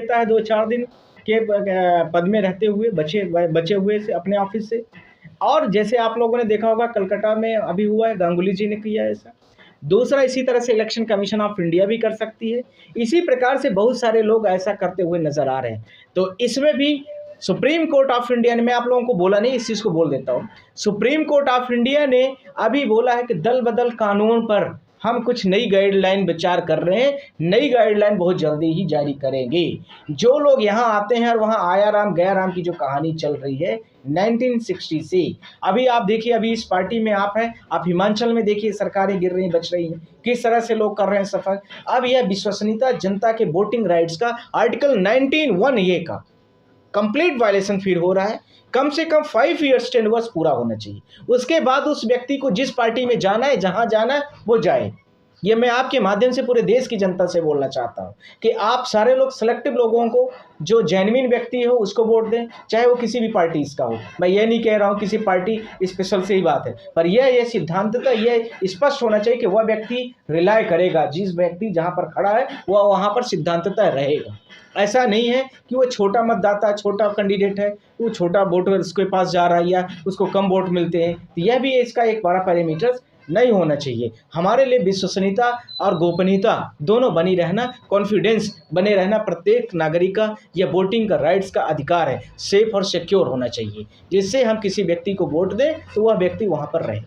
लेता है 2-4 दिन के पद में रहते हुए, बचे हुए से अपने ऑफिस से। और जैसे आप लोगों ने देखा होगा कलकत्ता में अभी हुआ है, गांगुली जी ने किया है ऐसा। दूसरा, इसी तरह से इलेक्शन कमीशन ऑफ इंडिया भी कर सकती है। इसी प्रकार से बहुत सारे लोग ऐसा करते हुए नजर आ रहे हैं। तो इसमें भी सुप्रीम कोर्ट ऑफ इंडिया ने, मैं आप लोगों को बोला नहीं, इस चीज़ को बोल देता हूँ, सुप्रीम कोर्ट ऑफ इंडिया ने अभी बोला है कि दल बदल कानून पर हम कुछ नई गाइडलाइन विचार कर रहे हैं, नई गाइडलाइन बहुत जल्दी ही जारी करेंगे। जो लोग यहाँ आते हैं और वहाँ आया राम गया राम की जो कहानी चल रही है 1960 से, अभी आप देखिए, अभी इस पार्टी में आप हैं, आप हिमाचल में देखिए सरकारें गिर रही बच रही हैं, किस तरह से लोग कर रहे हैं सफर। अब यह विश्वसनीयता जनता के वोटिंग राइट्स का आर्टिकल 19(1) ये का कंप्लीट वायलेशन फिर हो रहा है। कम से कम 5 ईयर्स टेन्योर पूरा होना चाहिए, उसके बाद उस व्यक्ति को जिस पार्टी में जाना है, जहां जाना है वो जाए। ये मैं आपके माध्यम से पूरे देश की जनता से बोलना चाहता हूं कि आप सारे लोग सिलेक्टिव लोगों को, जो जेन्युइन व्यक्ति हो उसको वोट दें, चाहे वो किसी भी पार्टी का हो। मैं ये नहीं कह रहा हूं किसी पार्टी स्पेशल से ही बात है, पर यह सिद्धांतता यह स्पष्ट होना चाहिए कि वह व्यक्ति रिलाय करेगा, जिस व्यक्ति जहां पर खड़ा है वह वहां पर सिद्धांतता रहेगा। ऐसा नहीं है कि वो छोटा मतदाता, छोटा कैंडिडेट है, वो छोटा वोटर उसके पास जा रहा है या उसको कम वोट मिलते हैं, तो यह भी इसका एक बड़ा पैरामीटर नहीं होना चाहिए। हमारे लिए विश्वसनीयता और गोपनीयता दोनों बनी रहना, कॉन्फिडेंस बने रहना प्रत्येक नागरिक का, यह वोटिंग का राइट्स का अधिकार है, सेफ और सिक्योर होना चाहिए, जिससे हम किसी व्यक्ति को वोट दें तो वह व्यक्ति वहां पर रहे।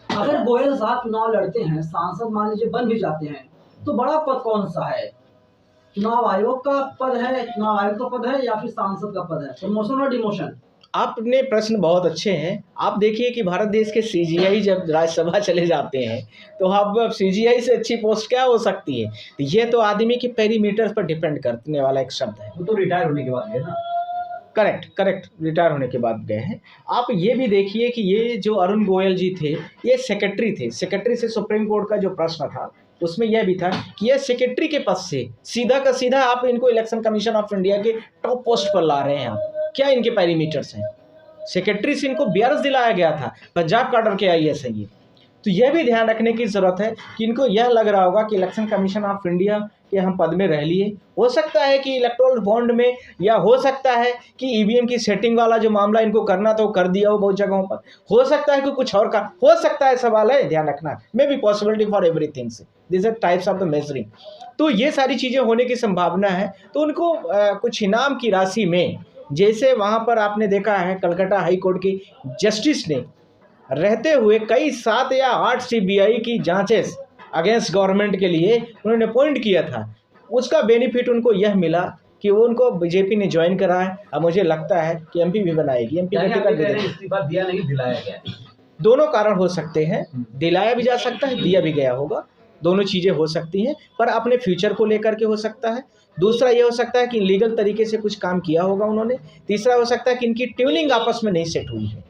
अगर गोयल साहब चुनाव लड़ते हैं, सांसद मान लीजिए बन भी जाते हैं, तो बड़ा पद कौन सा है? चुनाव आयोग का पद है, चुनाव आयोग का पद है, या फिर सांसद का पद है? प्रमोशन और डिमोशन? आपने प्रश्न बहुत अच्छे हैं। आप देखिए कि भारत देश के सीजीआई जब राज्यसभा चले जाते हैं तो अब सीजीआई से अच्छी पोस्ट क्या हो सकती है? तो ये तो आदमी के पेरीमीटर पर डिपेंड करने वाला एक शब्द है। वो तो रिटायर होने के बाद गए ना। करेक्ट, रिटायर होने के बाद गए हैं। आप ये भी देखिए कि ये जो अरुण गोयल जी थे, ये सेक्रेटरी थे। सेक्रेटरी से सुप्रीम कोर्ट का जो प्रश्न था उसमें यह भी था कि यह सेक्रेटरी के पद से सीधा का सीधा आप इनको इलेक्शन कमीशन ऑफ इंडिया के टॉप पोस्ट पर ला रहे हैं। आप क्या इनके पैरामीटर्स हैं? सेक्रेटरी से इनको BRS दिलाया गया था, पंजाब कार्डर के IAS है ये। तो यह भी ध्यान रखने की ज़रूरत है कि इनको यह लग रहा होगा कि इलेक्शन कमीशन ऑफ इंडिया के हम पद में रह लिए, हो सकता है कि इलेक्टोरल बॉन्ड में, या हो सकता है कि EVM की सेटिंग वाला जो मामला इनको करना था वो कर दिया हो बहुत जगहों पर, हो सकता है कि कुछ और का हो सकता है, सवाल है, ध्यान रखना। Maybe possibility for everything से, this are types of the measuring. तो ये सारी चीज़ें होने की संभावना है। तो उनको कुछ इनाम की राशि में, जैसे वहाँ पर आपने देखा है कलकत्ता हाई कोर्ट की जस्टिस ने रहते हुए कई 7 या 8 CBI की जांचेस अगेंस्ट गवर्नमेंट के लिए उन्होंने अपॉइंट किया था, उसका बेनिफिट उनको यह मिला कि वो उनको बीजेपी ने ज्वाइन करा है। अब मुझे लगता है कि MP भी बनाएगी, MP का टिकट इस्तीफा दिया नहीं, दिलाया गया। दोनों कारण हो सकते हैं, दिलाया भी जा सकता है, दिया भी गया होगा, दोनों चीज़ें हो सकती हैं, पर अपने फ्यूचर को लेकर के हो सकता है। दूसरा ये हो सकता है कि लीगल तरीके से कुछ काम किया होगा उन्होंने। तीसरा हो सकता है कि इनकी ट्यूनिंग आपस में नहीं सेट हुई है,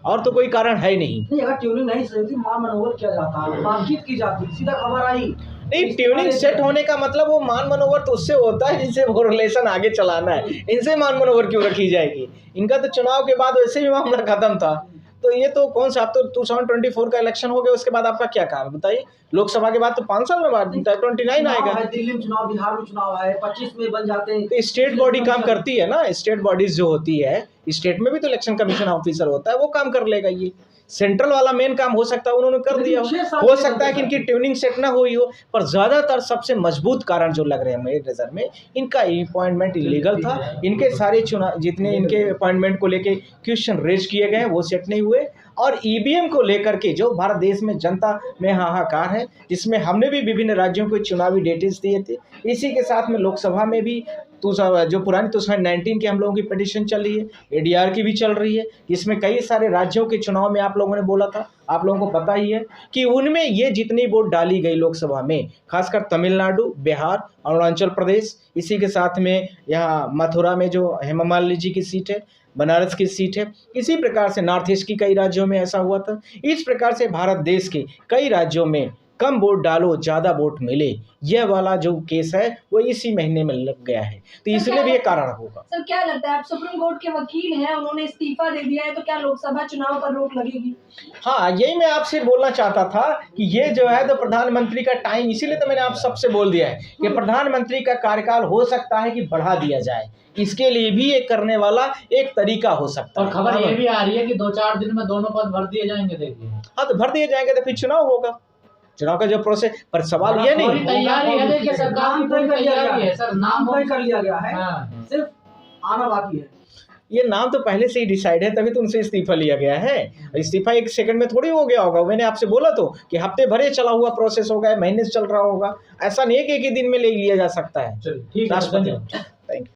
और तो कोई कारण है नहीं। अगर ट्यूनिंग नहीं सेट हुई, मान मनोवर किया जाता, बातचीत की जाती, सीधा खबर आई नहीं। ट्यूनिंग सेट होने का मतलब वो मान मनोवर तो उससे होता है जिनसे वो रिलेशन आगे चलाना है, इनसे मान मनोवर क्यों रखी जाएगी? इनका तो चुनाव के बाद वैसे भी मामला खत्म था। तो ये तो कौन सा, आप तो 2024 का इलेक्शन हो गया, उसके बाद आपका क्या काम है बताइए? लोकसभा के बाद तो 5 साल में बाद 29 आएगा। दिल्ली में चुनाव, बिहार में चुनाव है, 25 में बन जाते हैं। तो स्टेट बॉडी काम करती है ना, स्टेट बॉडीज जो होती है, स्टेट में भी तो इलेक्शन कमीशन ऑफिसर होता है, वो काम कर लेगा। ये सेंट्रल वाला मेन काम हो सकता है उन्होंने कर दिया हो सकता है कि इनकी ट्यूनिंग सेट ना हुई हो, पर ज़्यादातर सबसे मजबूत कारण जो लग रहे हैं मेरे नज़र में, इनका अपॉइंटमेंट इलीगल था। इनके सारे चुनाव जितने इनके अपॉइंटमेंट को लेके क्वेश्चन रेज किए गए वो सेट नहीं हुए। और EVM को लेकर के जो भारत देश में जनता में हाहाकार है, जिसमें हमने भी विभिन्न राज्यों को चुनावी डेटेज दिए थे, इसी के साथ में लोकसभा में भी जो पुरानी 2019 की हम लोगों की पिटीशन चल रही है, ADR की भी चल रही है, जिसमें कई सारे राज्यों के चुनाव में आप लोगों ने बोला था, आप लोगों को पता ही है कि उनमें ये जितनी वोट डाली गई लोकसभा में, खासकर तमिलनाडु, बिहार, अरुणाचल प्रदेश, इसी के साथ में यहाँ मथुरा में जो हेमा मालिनी जी की सीट है, बनारस की सीट है, इसी प्रकार से नॉर्थ ईस्ट की कई राज्यों में ऐसा हुआ था। इस प्रकार से भारत देश के कई राज्यों में कम वोट डालो ज़्यादा वोट मिले, यह वाला जो केस है वो इसी महीने में लग गया है, तो इसलिए भी ये कारण होगा। सर क्या लगता है, आप सुप्रीम कोर्ट के वकील हैं, उन्होंने इस्तीफा दे दिया है, तो क्या लोकसभा चुनाव पर रोक लगेगी? हाँ, यही मैं आपसे बोलना चाहता था कि ये जो है तो प्रधानमंत्री का टाइम, इसीलिए तो मैंने आप सबसे बोल दिया है कि प्रधानमंत्री का कार्यकाल हो सकता है कि बढ़ा दिया जाए, इसके लिए भी एक करने वाला एक तरीका हो सकता है। और खबर ये भी आ रही है कि 2-4 दिन में दोनों पद भर दिए जाएंगे। देखिए, हाँ, तो भर दिए जाएंगे तो फिर चुनाव होगा, चुनाव का जो प्रोसेस, पर सवाल ये नहीं, तैयारी है, देखिए सरकार की पूरी तैयारी है सर, नाम तय कर लिया गया है, हाँ। सिर्फ आना बाकी है। ये नाम तो पहले से ही डिसाइड है, तभी तो उनसे इस्तीफा लिया गया है। इस्तीफा एक सेकंड में थोड़ी हो गया होगा, मैंने आपसे बोला तो कि हफ्ते भरे चला हुआ प्रोसेस होगा, महीने से चल रहा होगा, ऐसा नहीं है कि एक ही दिन में ले लिया जा सकता है। चलिए ठीक है, राष्ट्रपति। धन्यवाद। Thank you.